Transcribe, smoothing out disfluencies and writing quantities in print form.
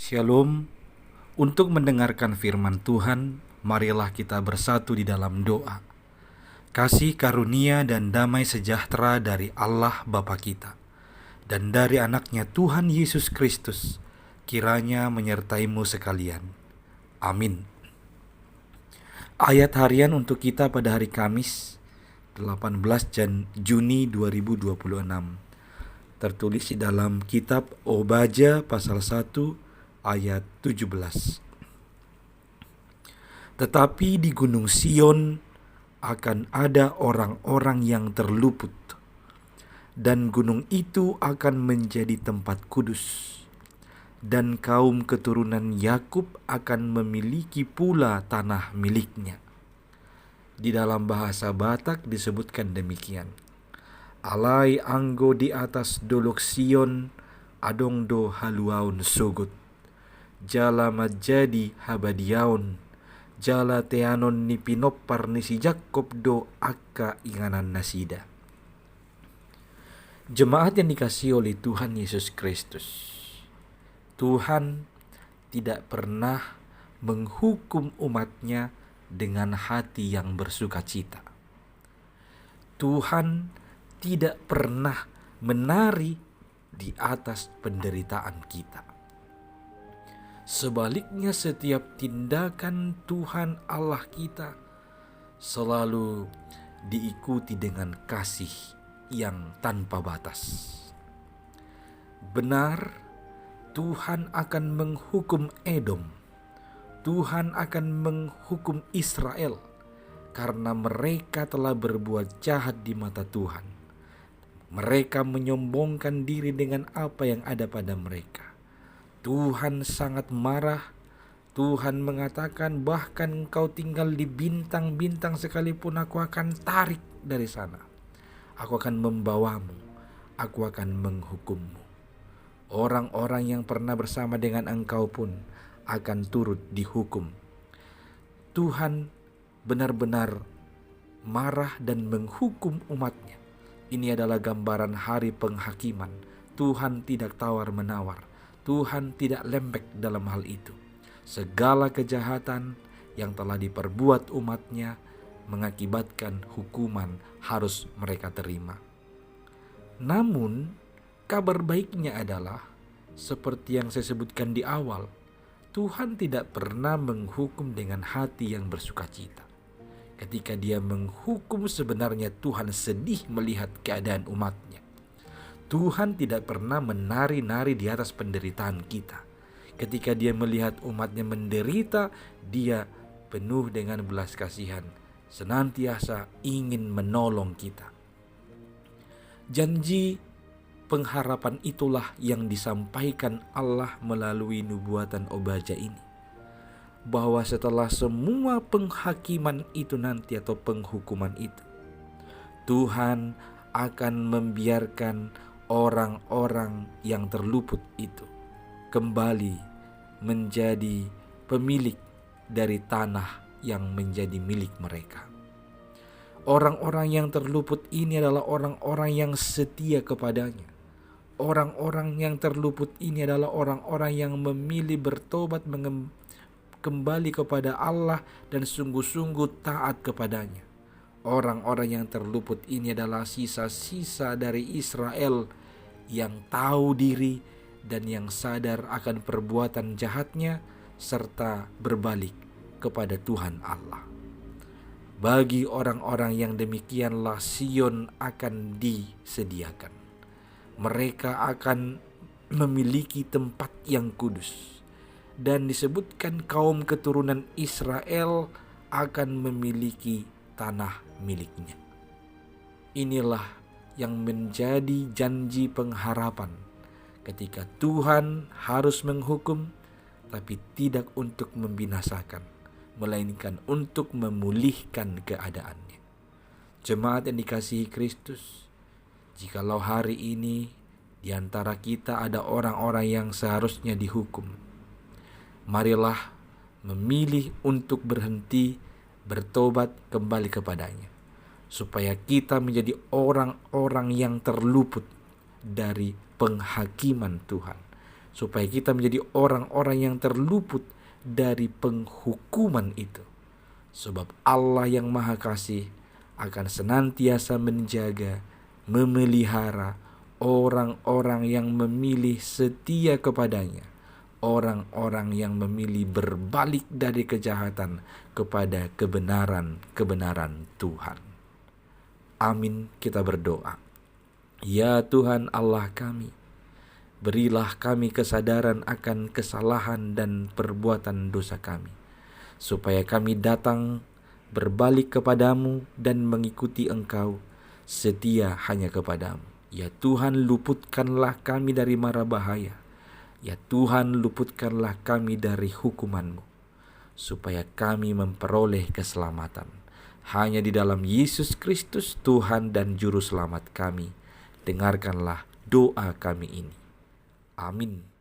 Shalom. Untuk mendengarkan firman Tuhan, marilah kita bersatu di dalam doa. Kasih karunia dan damai sejahtera dari Allah Bapa kita dan dari anaknya Tuhan Yesus Kristus kiranya menyertaimu sekalian. Amin. Ayat harian untuk kita pada hari Kamis 18 Juni 2026 tertulis di dalam kitab Obaja pasal 1 ayat 17. Tetapi di Gunung Sion akan ada orang-orang yang terluput, dan gunung itu akan menjadi tempat kudus, dan kaum keturunan Yakub akan memiliki pula tanah miliknya. Di dalam bahasa Batak disebutkan demikian: Alai anggo di atas dolok Sion, adongdo haluaun sogut. Jala majadi habadiaun, jala teanon ni pinopar ni si Jakob do akka inganan nasida. Jemaat yang dikasihi oleh Tuhan Yesus Kristus, Tuhan tidak pernah menghukum umatnya dengan hati yang bersuka cita. Tuhan tidak pernah menari di atas penderitaan kita. Sebaliknya, setiap tindakan Tuhan Allah kita selalu diikuti dengan kasih yang tanpa batas. Benar, Tuhan akan menghukum Edom. Tuhan akan menghukum Israel karena mereka telah berbuat jahat di mata Tuhan. Mereka menyombongkan diri dengan apa yang ada pada mereka. Tuhan sangat marah. Tuhan mengatakan, bahkan engkau tinggal di bintang-bintang sekalipun aku akan tarik dari sana. Aku akan membawamu. Aku akan menghukummu. Orang-orang yang pernah bersama dengan engkau pun akan turut dihukum. Tuhan benar-benar marah dan menghukum umatnya. Ini adalah gambaran hari penghakiman. Tuhan tidak tawar-menawar. Tuhan tidak lembek dalam hal itu. Segala kejahatan yang telah diperbuat umatnya mengakibatkan hukuman harus mereka terima. Namun, kabar baiknya adalah seperti yang saya sebutkan di awal, Tuhan tidak pernah menghukum dengan hati yang bersuka cita. Ketika Dia menghukum, sebenarnya Tuhan sedih melihat keadaan umatnya. Tuhan tidak pernah menari-nari di atas penderitaan kita. Ketika Dia melihat umatnya menderita, Dia penuh dengan belas kasihan, senantiasa ingin menolong kita. Janji pengharapan itulah yang disampaikan Allah melalui nubuatan Obaja ini, bahwa setelah semua penghakiman itu nanti atau penghukuman itu, Tuhan akan membiarkan orang-orang yang terluput itu kembali menjadi pemilik dari tanah yang menjadi milik mereka. Orang-orang yang terluput ini adalah orang-orang yang setia kepadanya. Orang-orang yang terluput ini adalah orang-orang yang memilih bertobat, kembali kepada Allah dan sungguh-sungguh taat kepadanya. Orang-orang yang terluput ini adalah sisa-sisa dari Israel yang tahu diri dan yang sadar akan perbuatan jahatnya serta berbalik kepada Tuhan Allah. Bagi orang-orang yang demikianlah Sion akan disediakan. Mereka akan memiliki tempat yang kudus. Dan disebutkan kaum keturunan Israel akan memiliki tanah miliknya. Inilah yang menjadi janji pengharapan ketika Tuhan harus menghukum, tapi tidak untuk membinasakan, melainkan untuk memulihkan keadaannya. Jemaat yang dikasihi Kristus, jikalau hari ini di antara kita ada orang-orang yang seharusnya dihukum, marilah memilih untuk berhenti, bertobat kembali kepadanya, supaya kita menjadi orang-orang yang terluput dari penghakiman Tuhan, supaya kita menjadi orang-orang yang terluput dari penghukuman itu. Sebab Allah yang Maha Kasih akan senantiasa menjaga, memelihara orang-orang yang memilih setia kepadanya, orang-orang yang memilih berbalik dari kejahatan kepada kebenaran Tuhan. Amin, kita berdoa. Ya Tuhan Allah kami, berilah kami kesadaran akan kesalahan dan perbuatan dosa kami, supaya kami datang berbalik kepadamu dan mengikuti Engkau, setia hanya kepadamu. Ya Tuhan, luputkanlah kami dari mara bahaya. Ya Tuhan, luputkanlah kami dari hukuman-Mu, supaya kami memperoleh keselamatan. Hanya di dalam Yesus Kristus, Tuhan dan Juru Selamat kami. Dengarkanlah doa kami ini. Amin.